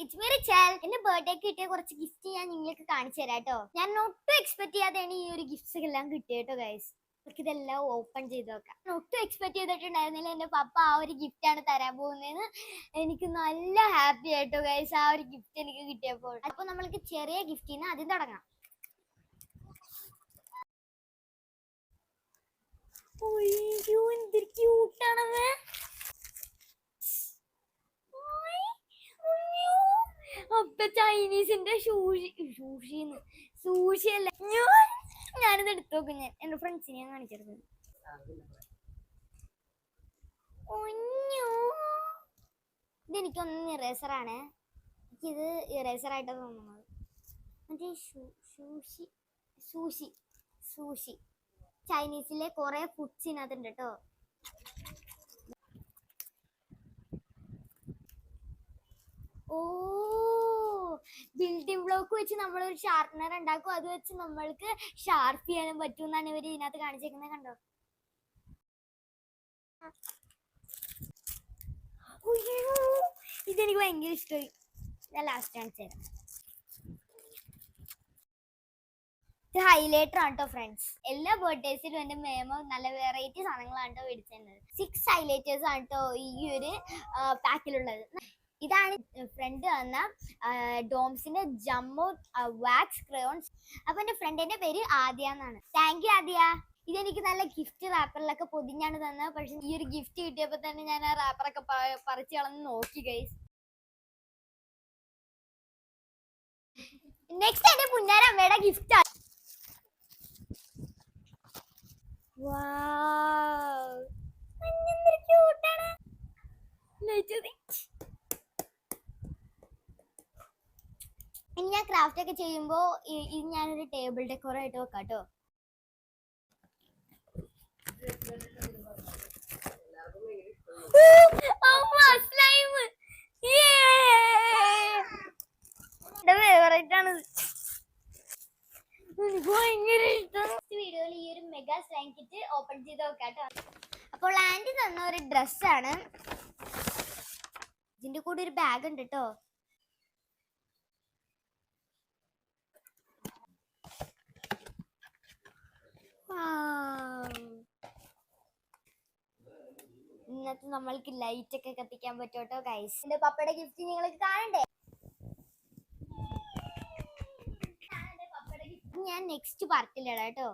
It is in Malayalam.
ഇറ്റ്സ് വെരി ചാൽ. എന്റെ ബർത്ത്ഡേക്ക് കിട്ടിയ കുറച്ച് ഗിഫ്റ്റ് ഞാൻ നിങ്ങൾക്ക് കാണിച്ചു തരാം കേട്ടോ. ഞാൻ ഒട്ടും എക്സ്പെക്ട് ചെയ്യാതെയാണ് ഈ ഒരു ഗിഫ്റ്റ്സ് എല്ലാം കിട്ടിയത് കേട്ടോ ഗൈസ്. നമുക്ക് ഇതെല്ലാം ഓപ്പൺ ചെയ്ത് നോക്കാം. ഒട്ടും എക്സ്പെക്ട് ചെയ്തിട്ടുണ്ടായിരുന്നില്ല എന്റെ പപ്പ ആ ഒരു ഗിഫ്റ്റ് ആണ് തരാൻ പോകുന്നതെന്ന്. എനിക്ക് നല്ല ഹാപ്പി ആയിട്ടോ ഗൈസ് ആ ഒരു ഗിഫ്റ്റ് എനിക്ക് കിട്ടിയപ്പോൾ. അപ്പൊ നമ്മൾക്ക് ചെറിയ ഗിഫ്റ്റിന്ന് ആദ്യം തുടങ്ങാം. എന്തൊരു ക്യൂട്ടാണത്. അപ്പൊ ചൈനീസിന്റെ സൂഷി അല്ല. ഞാനിത് എടുത്തു നോക്കും. ഞാൻ എന്റെ ഫ്രണ്ട്സിനെ ഞാൻ കാണിച്ചെടുക്കും. ഇതെനിക്കൊന്നും ഇറേസറാണ്. എനിക്കിത് ഇറേസറായിട്ടാണ് തോന്നുന്നത്. മറ്റേ സൂഷി ചൈനീസിലെ കുറെ ഫുഡ്സ് ഇതിനകത്തുണ്ട് കേട്ടോ. ഓ, ബിൽഡിംഗ് ബ്ലോക്ക് വെച്ച് നമ്മളൊരു ഷാർപ്പനർ ഉണ്ടാക്കും. അത് വെച്ച് നമ്മൾക്ക് ഷാർപ്പ് ചെയ്യാനും പറ്റും എന്നാണ് ഇവര് ഇതിനകത്ത് കാണിച്ചേക്കുന്നത്. കണ്ടോ? ഇതെനിക്ക് ഭയങ്കര ഇഷ്ടമായി. ഞാൻ ലാസ്റ്റ് കാണിച്ചു തരാം. ഇത് ഹൈലൈറ്റർ ആണ് കേട്ടോ ഫ്രണ്ട്സ്. എല്ലാ ബർത്ത്ഡേസിലും എന്റെ മേമ നല്ല വെറൈറ്റി സാധനങ്ങളാണ് കേട്ടോ മേടിച്ചിരുന്നത്. 6 ഹൈലൈറ്റേഴ്സ് ആണ് കേട്ടോ ഈ ഒരു പാക്കിലുള്ളത്. ഇതാണ് ഫ്രണ്ട് വന്ന ഡോംസിന്റെ ജംബോ വാക്സ് ക്രയോൺസ്. അപ്പൊ എന്റെ ഫ്രണ്ടിന്റെ പേര് ആദ്യ എന്നാണ്. താങ്ക് യു ആദ്യ. ഇതെനിക്ക് നല്ല ഗിഫ്റ്റ് റാപ്പറിലൊക്കെ പൊതിഞ്ഞാണ് തന്നത്. പക്ഷെ ഈ ഒരു ഗിഫ്റ്റ് കിട്ടിയപ്പോ തന്നെ ഞാൻ ആ റാപ്പറൊക്കെ പറിച്ചു കളഞ്ഞ് നോക്കി ഗൈസ്. നെക്സ്റ്റ് എന്റെ പുന്നാരമ്മയുടെ ഗിഫ്റ്റ് ആണ്. ഇനി ഞാൻ ക്രാഫ്റ്റ് ഒക്കെ ചെയ്യുമ്പോ ഇത് ഞാനൊരു ടേബിൾ ഡെക്കോർ ആയിട്ട് വെക്കാം കേട്ടോ. ഫേവറേറ്റ് ആണ്. ഭയങ്കര ഇഷ്ടം. വീഡിയോയിൽ ഈ ഒരു മെഗാ സ്ലൈം കിറ്റ് ഓപ്പൺ ചെയ്ത് നോക്കാം കേട്ടോ. അപ്പോൾ ആന്റി തന്ന ഒരു ഡ്രസ്സാണ്. ഇതിന്റെ കൂടെ ഒരു ബാഗ് ഉണ്ട് കേട്ടോ. ഇന്നത്തെ നമ്മൾക്ക് ലൈറ്റ് ഒക്കെ കത്തിക്കാൻ പറ്റും കേട്ടോ ഗൈസ്. എന്റെ പപ്പയുടെ ഗിഫ്റ്റ് നിങ്ങൾക്ക് കാണണ്ടേ? ഞാൻ നെക്സ്റ്റ് പാർട്ടിലിടാം കേട്ടോ.